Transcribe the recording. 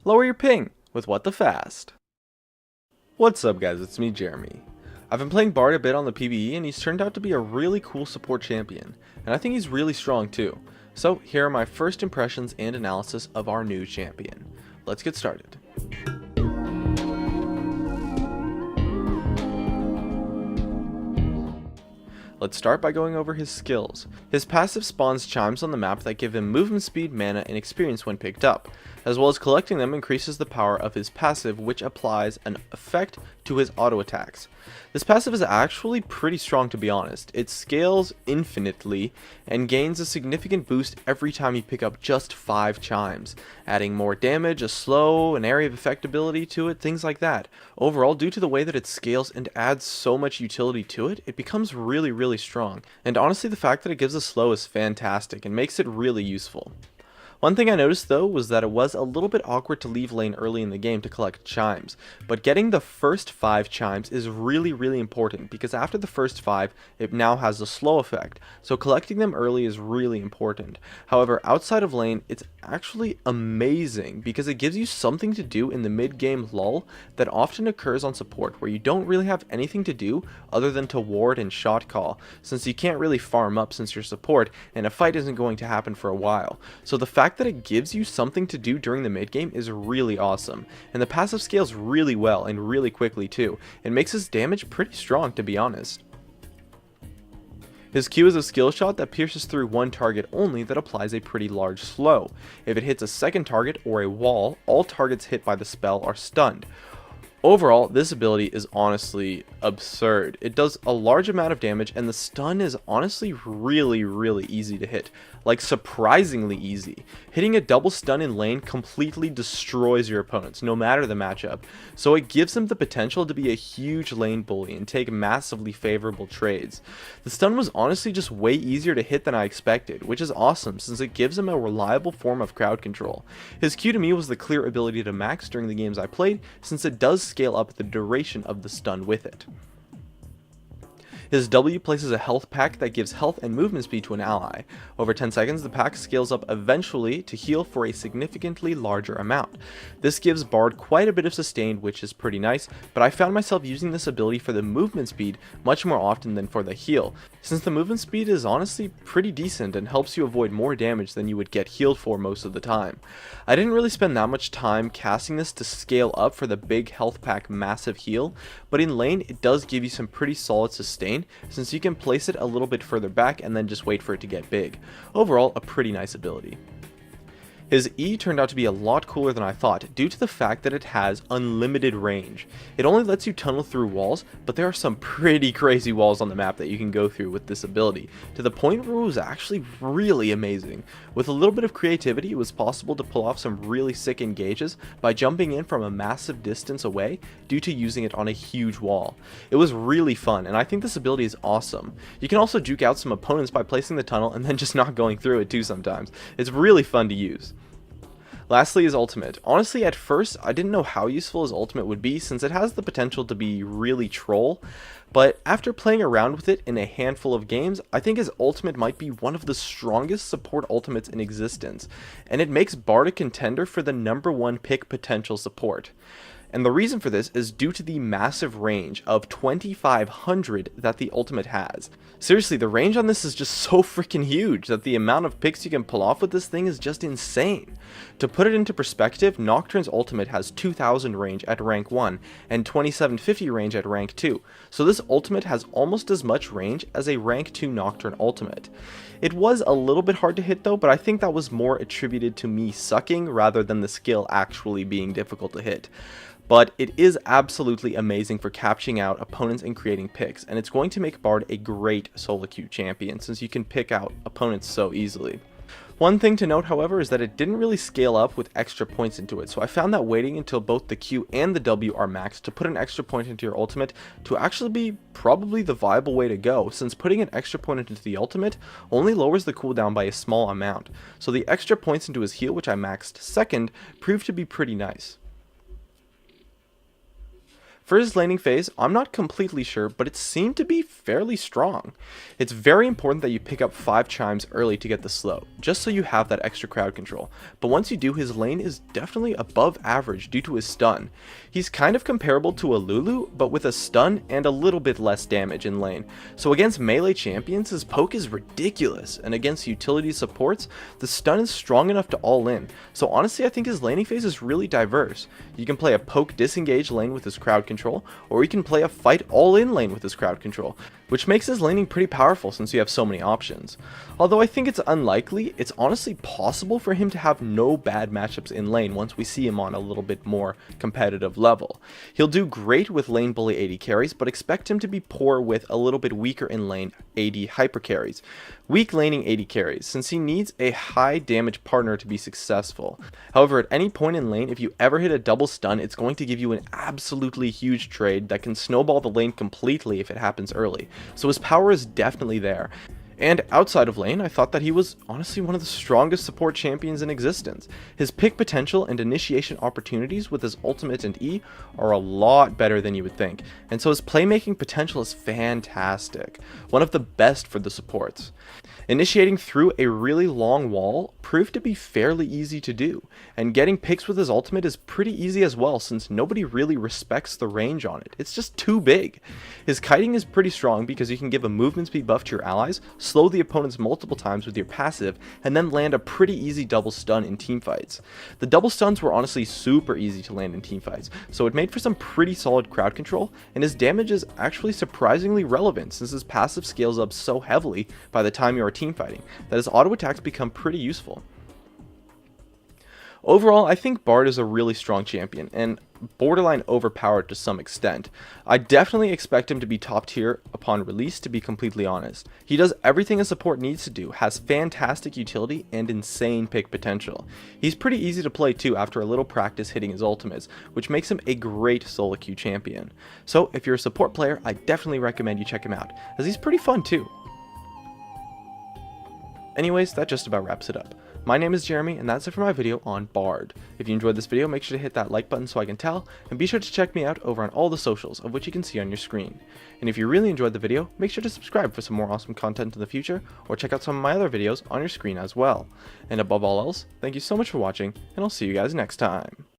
Lower your ping with What the Fast. What's up guys, it's me Jeremy. I've been playing Bard a bit on the PvE and he's turned out to be a really cool support champion, and I think he's really strong too. So here are my first impressions and analysis of our new champion. Let's get started. Let's start by going over his skills. His passive spawns chimes on the map that give him movement speed, mana, and experience when picked up, as well as collecting them increases the power of his passive, which applies an effect to his auto attacks. This passive is actually pretty strong, to be honest. It scales infinitely and gains a significant boost every time you pick up just 5 chimes, adding more damage, a slow, an area of effectability to it, things like that. Overall, due to the way that it scales and adds so much utility to it, it becomes really strong. And honestly, the fact that it gives a slow is fantastic and makes it really useful. One thing I noticed though was that it was a little bit awkward to leave lane early in the game to collect chimes, but getting the first 5 chimes is really important because after the first 5 it now has a slow effect, so collecting them early is really important. However, outside of lane it's actually amazing because it gives you something to do in the mid game lull that often occurs on support where you don't really have anything to do other than to ward and shot call, since you can't really farm up since you're support and a fight isn't going to happen for a while. So the fact that it gives you something to do during the mid game is really awesome, and the passive scales really well and really quickly too. It makes his damage pretty strong, to be honest. His Q is a skill shot that pierces through one target only that applies a pretty large slow. If it hits a second target or a wall, all targets hit by the spell are stunned. Overall, this ability is honestly absurd. It does a large amount of damage and the stun is honestly really easy to hit. Like surprisingly easy. Hitting a double stun in lane completely destroys your opponents, no matter the matchup. So it gives them the potential to be a huge lane bully and take massively favorable trades. The stun was honestly just way easier to hit than I expected, which is awesome since it gives him a reliable form of crowd control. His Q to me was the clear ability to max during the games I played, since it does scale up the duration of the stun with it. His W places a health pack that gives health and movement speed to an ally. Over 10 seconds, the pack scales up eventually to heal for a significantly larger amount. This gives Bard quite a bit of sustain, which is pretty nice, but I found myself using this ability for the movement speed much more often than for the heal, since the movement speed is honestly pretty decent and helps you avoid more damage than you would get healed for most of the time. I didn't really spend that much time casting this to scale up for the big health pack massive heal, but in lane it does give you some pretty solid sustain, since you can place it a little bit further back and then just wait for it to get big. Overall, a pretty nice ability. His E turned out to be a lot cooler than I thought, due to the fact that it has unlimited range. It only lets you tunnel through walls, but there are some pretty crazy walls on the map that you can go through with this ability, to the point where it was actually really amazing. With a little bit of creativity, it was possible to pull off some really sick engages by jumping in from a massive distance away due to using it on a huge wall. It was really fun, and I think this ability is awesome. You can also juke out some opponents by placing the tunnel and then just not going through it too sometimes. It's really fun to use. Lastly, his ultimate. Honestly, at first, I didn't know how useful his ultimate would be since it has the potential to be really troll, but after playing around with it in a handful of games, I think his ultimate might be one of the strongest support ultimates in existence, and it makes Bard a contender for the #1 pick potential support. And the reason for this is due to the massive range of 2500 that the ultimate has. Seriously, the range on this is just so freaking huge that the amount of picks you can pull off with this thing is just insane. To put it into perspective, Nocturne's ultimate has 2000 range at rank 1 and 2750 range at rank 2, so this ultimate has almost as much range as a rank 2 Nocturne ultimate. It was a little bit hard to hit though, but I think that was more attributed to me sucking rather than the skill actually being difficult to hit. But it is absolutely amazing for catching out opponents and creating picks, and it's going to make Bard a great solo queue champion since you can pick out opponents so easily. One thing to note, however, is that it didn't really scale up with extra points into it, so I found that waiting until both the Q and the W are maxed to put an extra point into your ultimate to actually be probably the viable way to go, since putting an extra point into the ultimate only lowers the cooldown by a small amount, so the extra points into his heal, which I maxed second, proved to be pretty nice. For his laning phase, I'm not completely sure, but it seemed to be fairly strong. It's very important that you pick up 5 chimes early to get the slow, just so you have that extra crowd control, but once you do, his lane is definitely above average due to his stun. He's kind of comparable to a Lulu, but with a stun and a little bit less damage in lane, so against melee champions, his poke is ridiculous, and against utility supports, the stun is strong enough to all in, so honestly I think his laning phase is really diverse. You can play a poke disengage lane with his crowd control, or he can play a fight all in lane with his crowd control, which makes his laning pretty powerful since you have so many options. Although I think it's unlikely, it's honestly possible for him to have no bad matchups in lane once we see him on a little bit more competitive level. He'll do great with lane bully AD carries, but expect him to be poor with a little bit weaker in lane AD hyper carries. Weak laning AD carries, since he needs a high damage partner to be successful. However, at any point in lane, if you ever hit a double stun, it's going to give you an absolutely huge trade that can snowball the lane completely if it happens early. So his power is definitely there. And outside of lane, I thought that he was honestly one of the strongest support champions in existence. His pick potential and initiation opportunities with his ultimate and E are a lot better than you would think, and so his playmaking potential is fantastic, one of the best for the supports. Initiating through a really long wall proved to be fairly easy to do, and getting picks with his ultimate is pretty easy as well since nobody really respects the range on it. It's just too big. His kiting is pretty strong because you can give a movement speed buff to your allies, slow the opponents multiple times with your passive, and then land a pretty easy double stun in teamfights. The double stuns were honestly super easy to land in teamfights, so it made for some pretty solid crowd control, and his damage is actually surprisingly relevant since his passive scales up so heavily by the time you are teamfighting that his auto attacks become pretty useful. Overall, I think Bard is a really strong champion, and borderline overpowered to some extent. I definitely expect him to be top tier upon release, to be completely honest. He does everything a support needs to do, has fantastic utility, and insane pick potential. He's pretty easy to play too after a little practice hitting his ultimates, which makes him a great solo queue champion. So if you're a support player, I definitely recommend you check him out, as he's pretty fun too. Anyways, that just about wraps it up. My name is Jeremy, and that's it for my video on Bard. If you enjoyed this video, make sure to hit that like button so I can tell, and be sure to check me out over on all the socials, of which you can see on your screen. And if you really enjoyed the video, make sure to subscribe for some more awesome content in the future, or check out some of my other videos on your screen as well. And above all else, thank you so much for watching, and I'll see you guys next time.